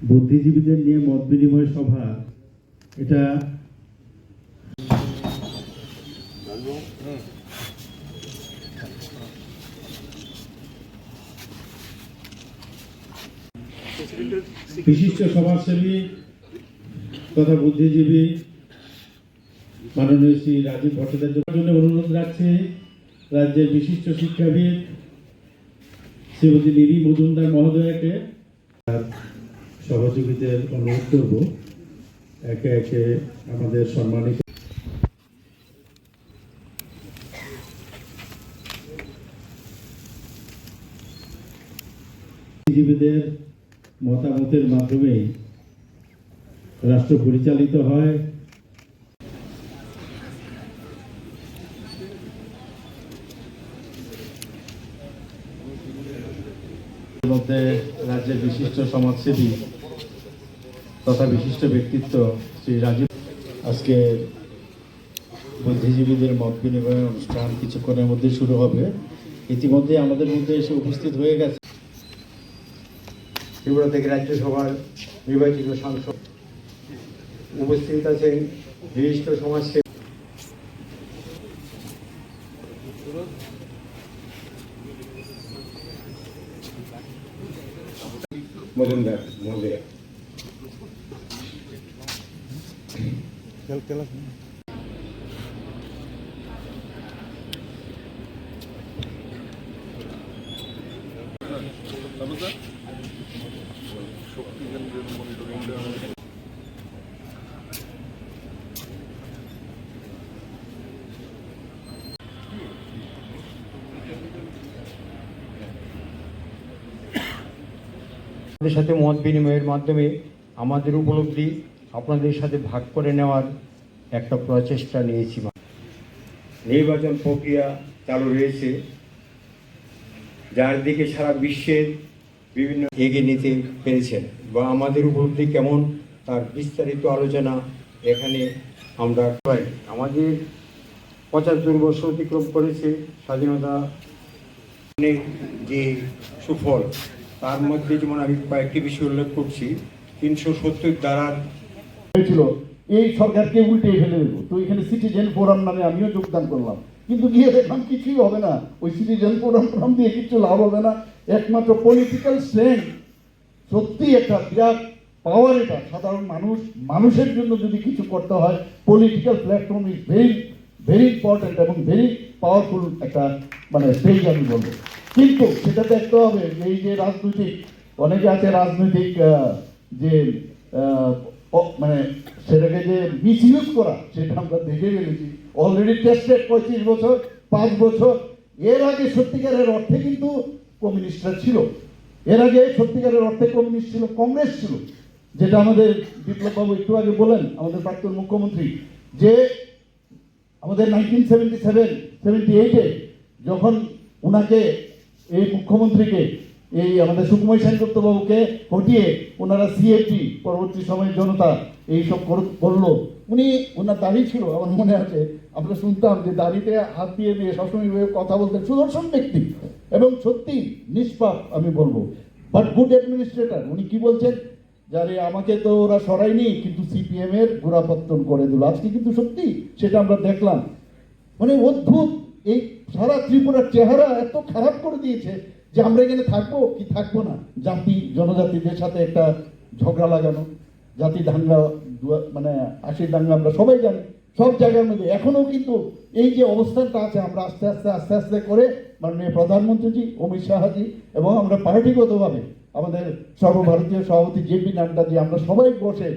বুদ্ধিজীবীদের নিয়ে মত বিনিময় সভা, এটা বিশিষ্ট সমাজসেবী তথা বুদ্ধিজীবী মাননীয় শ্রী রাজীব ভট্টাচার্যের জন্য অনুরোধ রাখছে রাজ্যের বিশিষ্ট শিক্ষাবিদ শ্রীমতী নিরি মজুমদার মহোদয়াকে সহযোগীদের অনুরোধ করব একে একে আমাদের সম্মানিত বুদ্ধিজীবীদের মতামতের মাধ্যমে রাষ্ট্র পরিচালিত হয়। মধ্যে রাজ্যের বিশিষ্ট সমাজসেবী তথা বিশিষ্ট ব্যক্তিত্ব শ্রী রাজীব, আজকে বুদ্ধিজীবীদের মত বিনিময় অনুষ্ঠান কিছুক্ষণের মধ্যে শুরু হবে। ইতিমধ্যে আমাদের মধ্যে এসে উপস্থিত হয়ে গেছে ত্রিপুরা থেকে রাজ্যসভার নির্বাচিত সাংসদ, উপস্থিত আছেন বিশিষ্ট সমাজসেবী মজুমদার মহোদয়া। আপনাদের সাথে মত বিনিময়ের মাধ্যমে আমাদের উপলব্ধি আপনাদের সাথে ভাগ করে নেওয়ার একটা প্রচেষ্টা নিয়েছি। নির্বাচন প্রক্রিয়া চালু রয়েছে, যার দিকে সারা বিশ্বের বিভিন্ন এগিয়ে নিতে পেরেছেন বা আমাদের উপলব্ধি কেমন তার বিস্তারিত আলোচনা এখানে আমরা পাই। আমাদের 75 বছর অতিক্রম করেছে স্বাধীনতা যে সুফল, তার মধ্যে যেমন আমি কয়েকটি বিষয় উল্লেখ করছি। 370 ধারার হয়েছিল এই সরকারকে উল্টে ফেলে দেবো, তো এখানে সিটিজেন ফোরাম নামে আমিও যোগদান করলাম, কিন্তু গিয়ে দেখলাম কিছুই হবে না। ওই সিটিজেন ফোরাম দিয়ে কিছু লাভ হবে না। একমাত্র পলিটিক্যাল স্ট্রেংথ, সত্যি একটা বিরাট পাওয়ার, এটা সাধারণ মানুষের জন্য যদি কিছু করতে হয়, political platform is very important এবং ভেরি পাওয়ারফুল একটা স্টেজ আমি বলবো। কিন্তু সেটা দেখতে হবে এই যে রাজনৈতিক, অনেকে আছে রাজনৈতিক যে সেটাকে যে মিসইউজ করা, সেটা আমরা দেখে গেছি অলরেডি টেস্টেড। 35 বছর 5 বছর এর আগে সত্যিকারের অর্থে কিন্তু কমিউনিস্টরা ছিল, এর আগে সত্যিকারের অর্থে কমিউনিস্ট ছিল, কংগ্রেস ছিল, যেটা আমাদের বিপ্লববাবু একটু আগে বলেন, আমাদের প্রাক্তন মুখ্যমন্ত্রী, যে আমাদের 1977-78-এ যখন উনাকে এই মুখ্যমন্ত্রীকে এই আমাদের সুকুমার সেনগুপ্ত বাবুকে হটিয়ে ওনারা সিএপি পরবর্তী সময়ে জনতা এইসব করলো, ওনার দাড়ি ছিল, আমার মনে আছে আমরা শুনতাম যে দাড়িতে হাত দিয়ে সবসময় কথা বলতেন, সুদর্শন ব্যক্তি এবং সত্যি নিষ্পাপ আমি বলবো, বাট গুড অ্যাডমিনিস্ট্রেটর। উনি কি বলছেন, যারে আমাকে তো ওরা সরায়নি কিন্তু সিপিএম এর গোড়াপত্তন করে দিল। আজকে কিন্তু সত্যি সেটা আমরা দেখলাম, অদ্ভুত এই সারা ত্রিপুরার চেহারা এত খারাপ করে দিয়েছে যে আমরা এখানে থাকবো কি থাকবো না, জাতি জনজাতিদের সাথে একটা ঝগড়া লাগানো, জাতি দাঙ্গা 80 দাঙ্গা আমরা সবাই জানি সব জায়গার মধ্যে। এখনো কিন্তু এই যে অবস্থানটা আছে, আমরা আস্তে আস্তে করে মাননীয় প্রধানমন্ত্রীজি অমিত শাহজি এবং আমরা পার্টিগতভাবে আমাদের সর্বভারতীয় সভাপতি জেপি নাড্ডাজি, আমরা সবাই বসে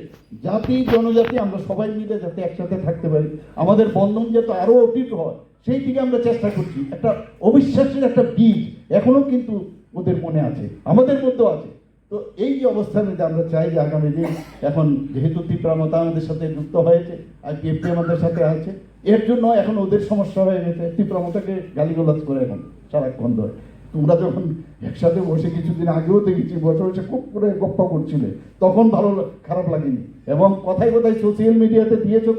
জাতি জনজাতি আমরা সবাই মিলে যাতে একসাথে থাকতে পারি, আমাদের বন্ধন যাতে আরো অতীত হয়, সেই দিকে আমরা চেষ্টা করছি। একটা অবিশ্বাসের একটা বীজ এখনো কিন্তু ওদের মনে আছে, আমাদের মধ্যেও আছে। তো এই যে অবস্থানে আমরা চাই যে আগামী দিন, এখন যেহেতু তীব্রামতা আমাদের সাথে যুক্ত হয়েছে, আইপিএফটি আমাদের সাথে আছে, এর জন্য এখন ওদের সমস্যা হয়ে গেছে, তীব্রামতাকে গালিগালাজ করে এখন সারাক্ষণ ধরে। তোমরা যখন একসাথে বসে কিছুদিন আগেও দেখেছি বসে বসে খুব করে গপ্প করছিলে, তখন ভালো খারাপ লাগেনি, এবং কথায় কথায় সোশ্যাল মিডিয়াতে দিয়েছো,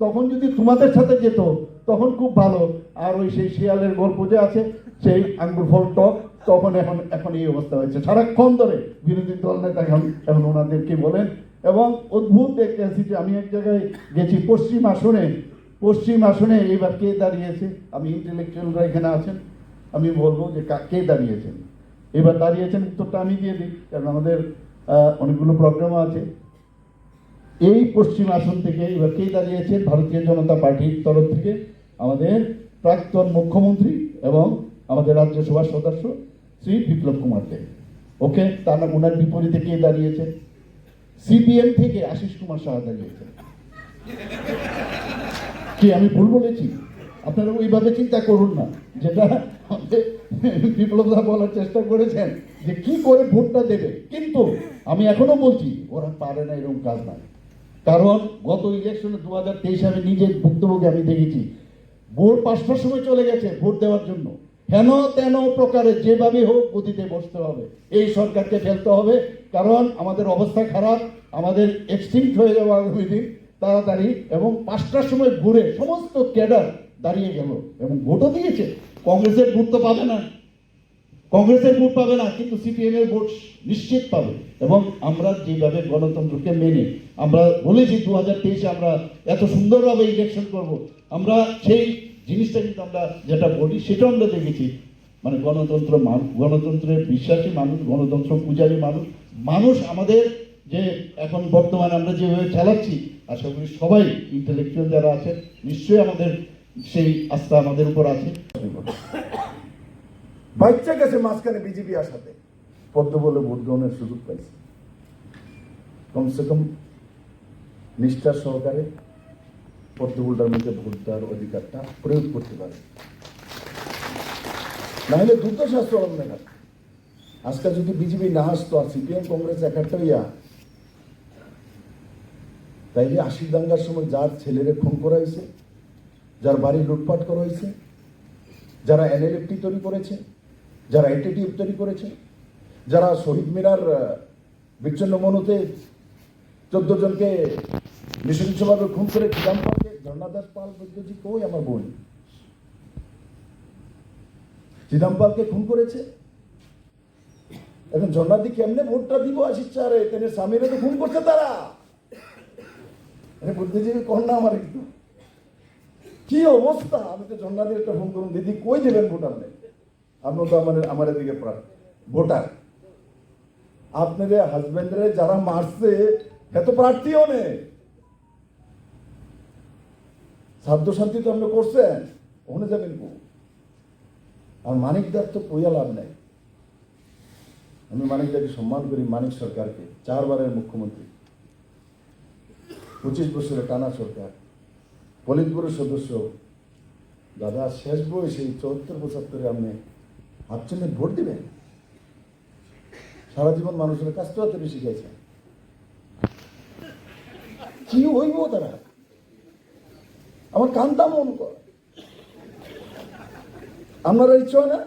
তখন যদি তোমাদের সাথে যেত তখন খুব ভালো। আর ওই সেই শিয়ালের গল্প যে আছে, সেই আঙ্গুর ফল টক, তখন এখন এই অবস্থা হয়েছে। সারাক্ষণ ধরে বিরোধী দল নেতা এখন ওনাদেরকে বলেন। এবং অদ্ভুত দেখতেছি যে আমি এক জায়গায় গেছি পশ্চিম আসনে এবার কে দাঁড়িয়েছে, আমি ইন্টেলেকচুয়ালরা এখানে আছেন, আমি বলবো যে কে দাঁড়িয়েছেন এবার দাঁড়িয়েছেন, উত্তরটা আমি দিয়ে দিই কারণ আমাদের অনেকগুলো প্রোগ্রাম আছে। এই পশ্চিম আসন থেকে এবার কে দাঁড়িয়েছে, ভারতীয় জনতা পার্টির তরফ থেকে আমাদের প্রাক্তন মুখ্যমন্ত্রী এবং আমাদের রাজ্যসভার সদস্য শ্রী বিপ্লব কুমার দেব। ওকে, তার ওনার বিপরীতে কে দাঁড়িয়েছে, সিপিএম থেকে আশিস কুমার সাহা দাঁড়িয়েছে। কি আমি ভুল বলেছি? আপনারা ওইভাবে চিন্তা করুন না, যেটা বিপ্লবদা বলার চেষ্টা করেছেন যে কি করে ভোটটা দেবে। কিন্তু আমি এখনো বলছি ওরা পারে না, এরকম কাজ না। কারণ গত ইলেকশনে 2023 আমি নিজের ভুক্তভোগী আমি দেখেছি, ভোর 5টার সময় চলে গেছে ভোট দেওয়ার জন্য। হেন তেন প্রকারে যেভাবে হোক গতিতে বসতে হবে, এই সরকারকে ফেলতে হবে। কারণ আমাদের অবস্থা খারাপ, আমাদের এক্সটিংক্ট হয়ে যাওয়া আগামী দিন তাড়াতাড়ি। এবং 5টার সময় ঘুরে সমস্ত ক্যাডার দাঁড়িয়ে গেল এবং ভোটও দিয়েছে। কংগ্রেসের ভোট তো পাবে না, কিন্তু সিপিএম এর ভোট নিশ্চিত পাবে। এবং আমরা যেভাবে গণতন্ত্রকে মেনে আমরা বলেছি 2023 আমরা এত সুন্দরভাবে ইলেকশন করব, আমরা সেই জিনিসটা কিন্তু আমরা যেটা বলি সেটা আমরা দেখেছি। মানে গণতন্ত্রের বিশ্বাসী মানুষ, গণতন্ত্র পূজারী মানুষ আমাদের যে এখন বর্তমানে আমরা যেভাবে চালাচ্ছি, আশা করি সবাই ইন্টেলেকচুয়াল যারা আছেন নিশ্চয়ই আমাদের সেই আস্থা আমাদের উপর আছে। বাচ্চা গেছে মাঝখানে বিজেপি আসাতে পদ্ম বলে ভোট গ্রহণের সুযোগ পাইছে। কমসে কম নিষ্ঠার সহকারে পদ্মফুলটার মধ্যে ভোট দেওয়ার অধিকারটা প্রয়োগ করতে পারে, নাহলে দুর্দশাস্ত্র হবে না। আজকে যদি বিজেপি না আসতো আর সিপিএম কংগ্রেস একটা ইয়া, তাইলে 80 দাঙ্গার সময় যার ছেলেরে খুন করা হয়েছে, যার বাড়ি লুটপাট করা হয়েছে, যারা এনএলএফটি তৈরি করেছে, যারা এটিটিভ তৈরি করেছে, যারা শহীদ মিনার বিচ্ছিন্ন মনুতে 14 জনকে নৃশংসভাবে খুন করে চিদাম্পালকে, ঝর্ণাদাস পাল বৈদ্যজি কই আমার বোন চিদাম্পালকে খুন করেছে। এখন ঝর্ণাদি কেমনে ভোটটা দিব আসিস চারে, তেনে স্বামীরে তো খুন করছে তারা। বুদ্ধিজীবী কন্যা আমার একটু কি অবস্থা। আমি তো ঝর্ণাদির একটা ফোন করুন, দিদি কই দিলেন ভোট আপনি? আপনি তো আমার দিকে ভোটার, আপনার হাজবেন্ডরে যারা মারছে এত প্রার্থীও নেই, সাধ্য শান্তি তো আপনি করছেন, ওখানে যাবেন কো? আর মানিকদার তো কইয়া লাভ নাই। আমি মানিকদাকে সম্মান করি, মানিক সরকারকে, 4 বারের মুখ্যমন্ত্রী, 25 বছরের টানা সরকার, পলিটব্যুরোর সদস্য। দাদা শেষ বয়সে 74-75 আপনি ভাবছেন ভোট দিবেন? সারা জীবন মানুষের কাজ করতে বেশি গেছে, কি হইব তারা? আমার কান্তা মন কর, আপনারা ইচ্ছা হয় না?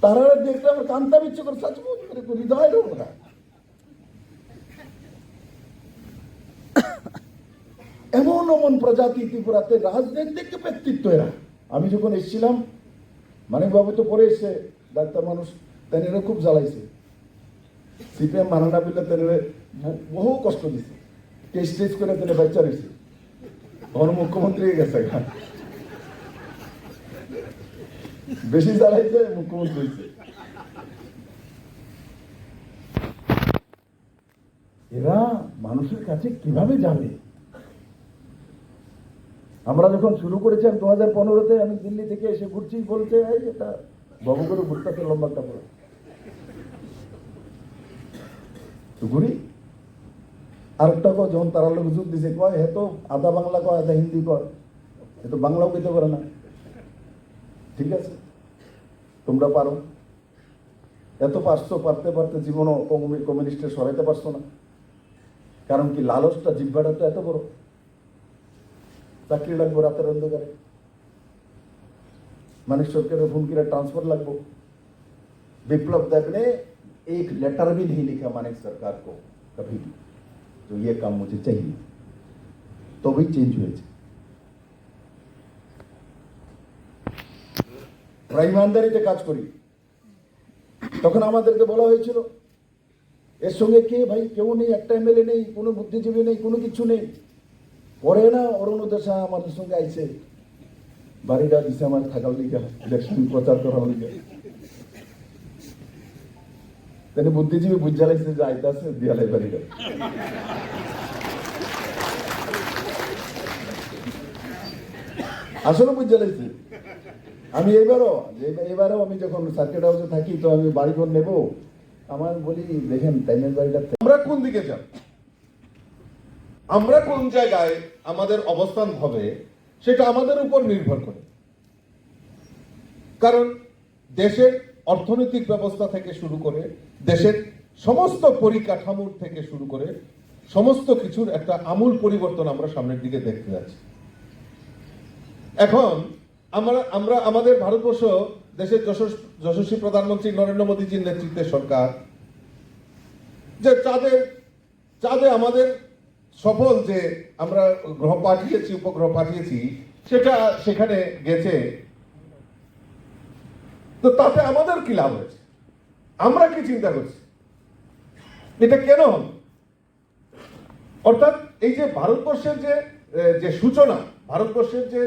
তারা দেখলে আমার কান্তা ইচ্ছে করে, সচমুচ করে হৃদয় ওরা। এমন প্রজাতি ত্রিপুরাতে রাজনৈতিক ব্যক্তিত্ব এরা। আমি যখন এসেছিলাম, মানিকবাবু তো পরে এসছে, ডাক্তার মানুষ, তেনারা খুব জ্বালাইছে। সিপিএম মানা না পেলে তেনারা বহু কষ্ট দিছে, টেস্ট করে তেনে বাচ্চা রয়েছে, তখন মুখ্যমন্ত্রী হয়ে গেছে। বেশি জ্বালাইছে, মুখ্যমন্ত্রী হয়েছে। এরা মানুষের কাছে কিভাবে যাবে? আমরা যখন শুরু করেছিলাম 2015-তে, আমি দিল্লি থেকে এসে ঘুরছি, বলছে এই এটা বাবু করে ঘুরতে লম্বা কাপড় তো ঘুরি। আরেকটা কয় যখন তারা লোক যুগ দিছে, কয় হে তো আধা বাংলা কয় আধা হিন্দি কয়, এ তো বাংলাও কইতে পারে না। ঠিক আছে, তোমরা পারো, এত পারছো, পারতে পারতে জীবনও কমিউনিস্টের সরাইতে পারছো না। কারণ কি, লালসটা, জিহ্বাটা তো এত বড়। চাকরি লাগবো রাতের অন্ধকারে, मानिक सरकार फोन किया ट्रांसफर लगभो। विप्लव देव ने एक लेटर भी नहीं लिखा मानिक सरकार को कभी भी, तो ये काम मुझे चाहिए, तो भी चेंज हुए। আমরা ইমানদারিতে কাজ করি। তখন আমাদেরকে বলা হয়েছিল এর সঙ্গে কে ভাই, কেউ নেই, একটা এমএলএ নেই, কোনো বুদ্ধিজীবী নেই, কোনো কিছু নেই। পরে না অরুণোদয় শাহ আমাদের সঙ্গে আইছে, বাড়িটা দিছে আমার থাকার লিগা, ইলেকশন প্রচার করার লিগা। তাহলে বুদ্ধিজীবী বুঝা লাগছে যে আইতাছে দিয়ালাই বাড়িটা। আসলে বুঝা লাগছে। আমি এবারও আমি যখন সার্কিট হাউসে থাকি তো আমি বাড়িঘর নেব, আমার বলি দেখেন টাইমের বাড়িটা। আমরা কোন দিকে যাব, আমরা কোন জায়গায় আমাদের অবস্থান হবে সেটা আমাদের উপর নির্ভর করে। কারণ দেশের অর্থনৈতিক ব্যবস্থা থেকে শুরু করে দেশের সমস্ত পরিকাঠামোর থেকে শুরু করে সমস্ত কিছুর একটা আমূল পরিবর্তন আমরা সামনের দিকে দেখতে যাচ্ছি। এখন আমরা আমাদের ভারতবর্ষ দেশের যশস্বী প্রধানমন্ত্রী নরেন্দ্র মোদীজির নেতৃত্বে সরকার যে চাঁদে আমাদের সফল যে আমরা গ্রহ পাঠিয়েছি, উপগ্রহ পাঠিয়েছি, সেটা সেখানে গেছে। তো তাতে আমাদের কি লাভ হয়েছে, আমরা কি চিন্তা করছি, এটা কেন হল? অর্থাৎ এই যে ভারতবর্ষের যে সূচনা, ভারতবর্ষের যে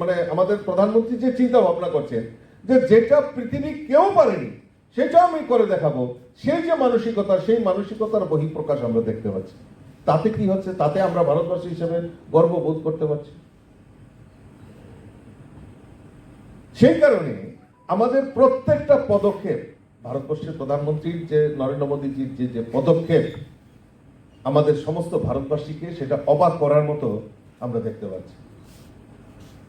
মানে আমাদের প্রধানমন্ত্রী যে চিন্তা ভাবনা করছেন যে যেটা পৃথিবী কেউ পারেনি সেটা আমি করে দেখাবো, সেই যে মানসিকতা, সেই মানসিকতার বহিঃপ্রকাশ আমরা দেখতে পাচ্ছি। তাতে কি হচ্ছে, তাতে আমরা ভারতবর্ষী হিসেবে গর্ববোধ করতে পারছি। সেই কারণে আমাদের প্রত্যেকটা পদক্ষেপ, ভারতবর্ষের প্রধানমন্ত্রীর যে নরেন্দ্র মোদীজির যে পদক্ষেপ আমাদের সমস্ত ভারতবাসীকে সেটা অবাক করার মতো আমরা দেখতে পাচ্ছি।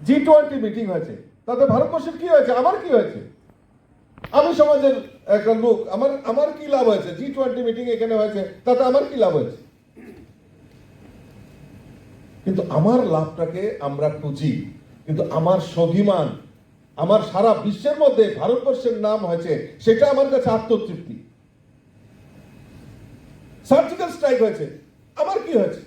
G20 মিটিং হয়েছে, তাতে ভারতবর্ষের কি হয়েছে, আমার কি হয়েছে? আমি সমাজের একটা লোক, আমার কি লাভ হয়েছে? G20 মিটিং এখানে হয়েছে, তাতে আমার কি লাভ হয়েছে? কিন্তু আমার লাভটাকে আমরা খুঁজি, কিন্তু আমার স্বাভিমান, আমার সারা বিশ্বের মধ্যে ভারতবর্ষের নাম হয়েছে, সেটা আমার কাছে আত্মতৃপ্তি। সার্জিক্যাল স্ট্রাইক হয়েছে, আমার কি হয়েছে?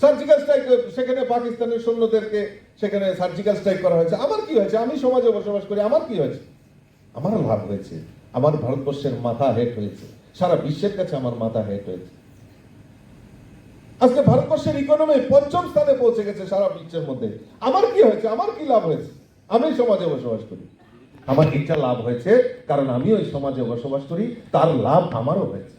সার্জিক্যাল স্ট্রাইক, সেখানে পাকিস্তানের সৈন্যদেরকে সেখানে সার্জিক্যাল স্ট্রাইক করা হয়েছে, আমার কি হয়েছে? আমি সমাজে বসবাস করি, আমার কি হয়েছে? আমার লাভ হয়েছে, আমার ভারতবর্ষের মাথা হেট হয়েছে, সারা বিশ্বের কাছে আমার মাথা হেট হয়েছে। আজকে ভারতবর্ষের ইকোনমি ৫ম স্থানে পৌঁছে গেছে সারা বিশ্বের মধ্যে। আমার কি হয়েছে, আমার কি লাভ হয়েছে? আমি সমাজে বসবাস করি, আমার এটা লাভ হয়েছে কারণ আমি ওই সমাজে বসবাস করি, তার লাভ আমারও হয়েছে।